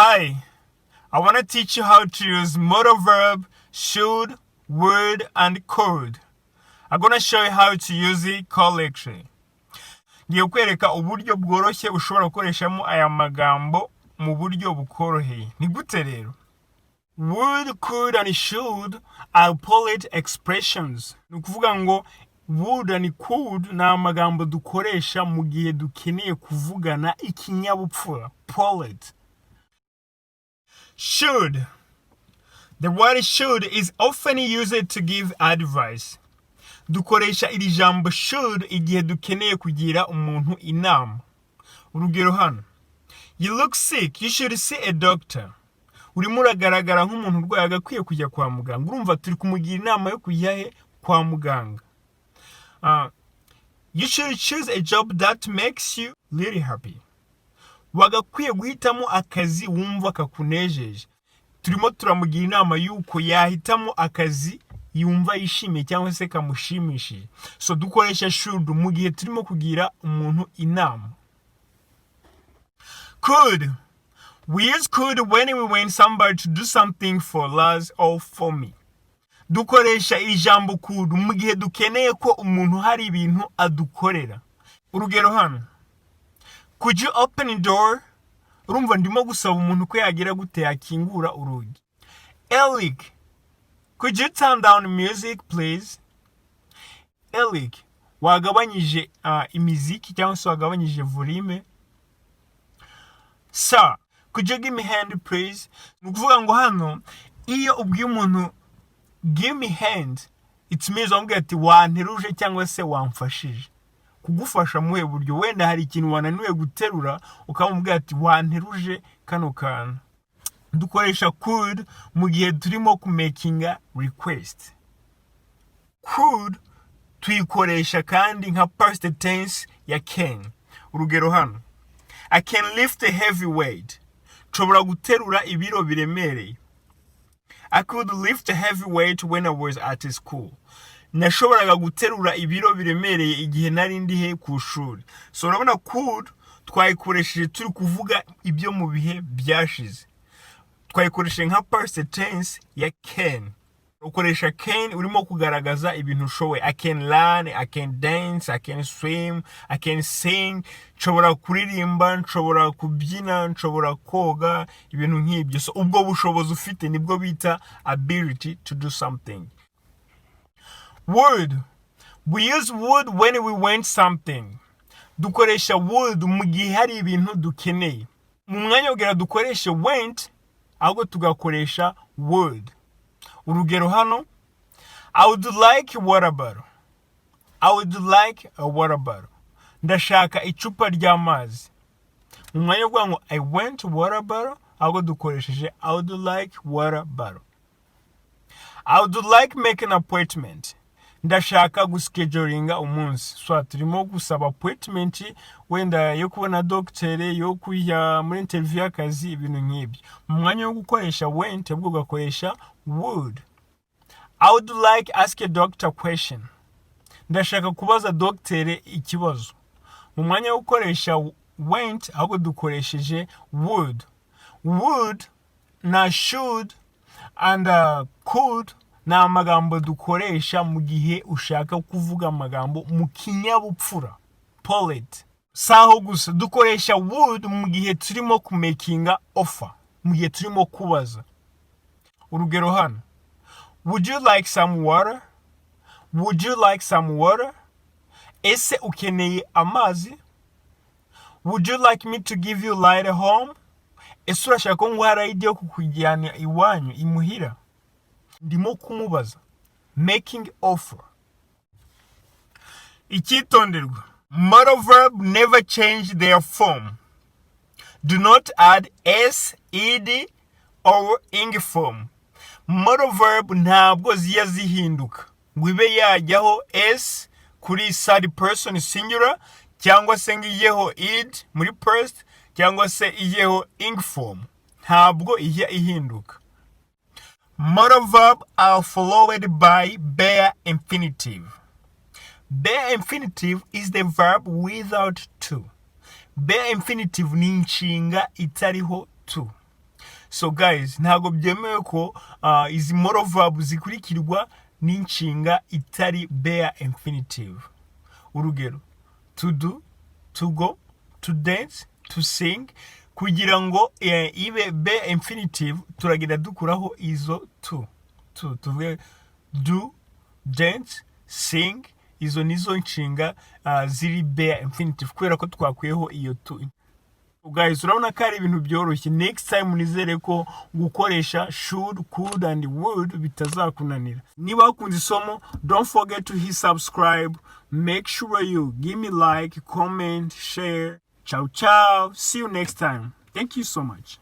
Hi, I want to teach you how to use modal verb, should, would, and could. I'm going to show you how to use it correctly. Ngiye kwereka uburyo bworoshye ushobora gukoreshamo aya magambo mu buryo bukoroheye. Ni gute rero? Would, could, and should are polite expressions. Ni ukuvuga ngo would and could ni amagambo dukoresha mu gihe dukeneye kuvugana ikinyabupfura. Polite. Should. The word should is often used to give advice. Dukoresha iri jambo should igihe dukeneye kugira umuntu inama. Urugero hano. You look sick, you should see a doctor. Urimo uragaragara nk'umuntu urwaye agakwiye kujya kwa muganga. Urumva turi kumugira inama yo kujya kwa muganga. You should choose a job that makes you really happy. Wagakwiye guhitamo akazi wumva kakunejeje. Turimo turamugira inama yuko yahitamo akazi yumva yishimiye cyangwa se kamushimishije. So dukoresha should mu gihe turimo kugira umuntu inama. Could. We use could when we want somebody to do something for us or for me. Dukoresha ijambo could mu gihe dukeneye ko umuntu hari ibintu adukorera. Urugero hano. Could you open the door? Urumva ndimo gusaba umuntu ko yagira gute yakingura urugi. Eric, could you turn down the music, please? Eric, wagabanyije imiziki cyangwa se wagabanyije volume? Sir, could you give me hand, please? Nukuvuga ngo hano iyo ubwiye umuntu give me hand, it means wambwira ati wanteruje cyangwa se wamfashije. Kugufasha muhe buryo wenda hari ikintu wananiwe guterura ukamubwira ati wanteruje kano kana. Dukoresha could mu gihe turimo kumakinga request. Could tuyikoresha kandi nka past tense ya can. Urugero hano. I can lift a heavy weight. Nshobora guterura ibiro biremereye. I could lift a heavy weight when I was at school. Nashoboraga guterura ibiro biremereye igihe nari ndihe ku shuri. So urabona could twayikoresheje turi kuvuga ibyo mu bihe byashize. Twayikoresheje nka past tense ya can. Ukoresha can urimo kugaragaza ibintu ushoboye. I can learn, I can dance, I can swim, I can sing. Nshobora kuririmba, nshobora kubyina, nshobora koga, ibintu nk'ibyo. So ubwo bushobozi ufite nibwo bita ability to do something. Would. We use would when we want something. Dukoresha would mu gihe hari ibintu dukeneye. Mu mwanya wogera dukoresha went, ahubwo tugakoresha would. Urugero hano. I would like water bottle. I would like a water bottle. Ndashaka icupa ry'amazi. Mu mwanya wo ngo I want water bottle, ahubwo dukoresheje I would like water bottle. I would like make an appointment. Ndashaka guschedulinga umunsi. So turimo gusaba appointment wenda yo kubona doctor, yo kujya muri interview y'akazi, ibintu nk'ibyo. Mu mwanya wo gukoresha went ubwo ugakoresha would. I would like ask a doctor a question. Ndashaka kubaza doctor ikibazo. Mu mwanya wo gukoresha went ahubwo dukoresheje would. Would na should and could na amagambo dukoresha mu gihe ushaka kuvuga amagambo mu kinyabupfura. Polite. Saho gusa dukoresha would mu gihe turimo kumakinga offer. Mu gihe turimo kubaza. Urugero hano. Would you like some water? Would you like some water? Ese ukeneye amazi? Would you like me to give you a ride home? Ese urashaka ko nguha ride yo kukujyana iwanyu imuhira? Ndimo kumubaza. Making offer. Icyitonderwa. Modal verb never change their form. Do not add s, ed, or ing form. Modal verb ntabwo ziya zihinduka. Ngwibe yajyaho s kuri third person singular cyangwa se ngiyeho id muri first cyangwa se iyeho ing form. Ntabwo ijya ihinduka. Modal verb are followed by bare infinitive. Bare infinitive is the verb without to. Bare infinitive ni inshinga itariho to. So guys, ntago byemewe ko izi modal verb zikurikirwa n'inshinga itari bare infinitive. Urugero, to do, to go, to dance, to sing. Kugira ngo ibe bare infinitive turagira dukuraho izo to. Tuvuge do, dance, sing. Izo nizo nshinga ziri bare infinitive kubera ko twakwiyeho iyo to. Guys, urabona ko ari ibintu byoroshye. Next time nizere ko gukoresha should, could and would bitazakunanira. Niba wakunze isomo, don't forget to hit subscribe. Make sure you give me like, comment, share. Ciao ciao. See you next time. Thank you so much.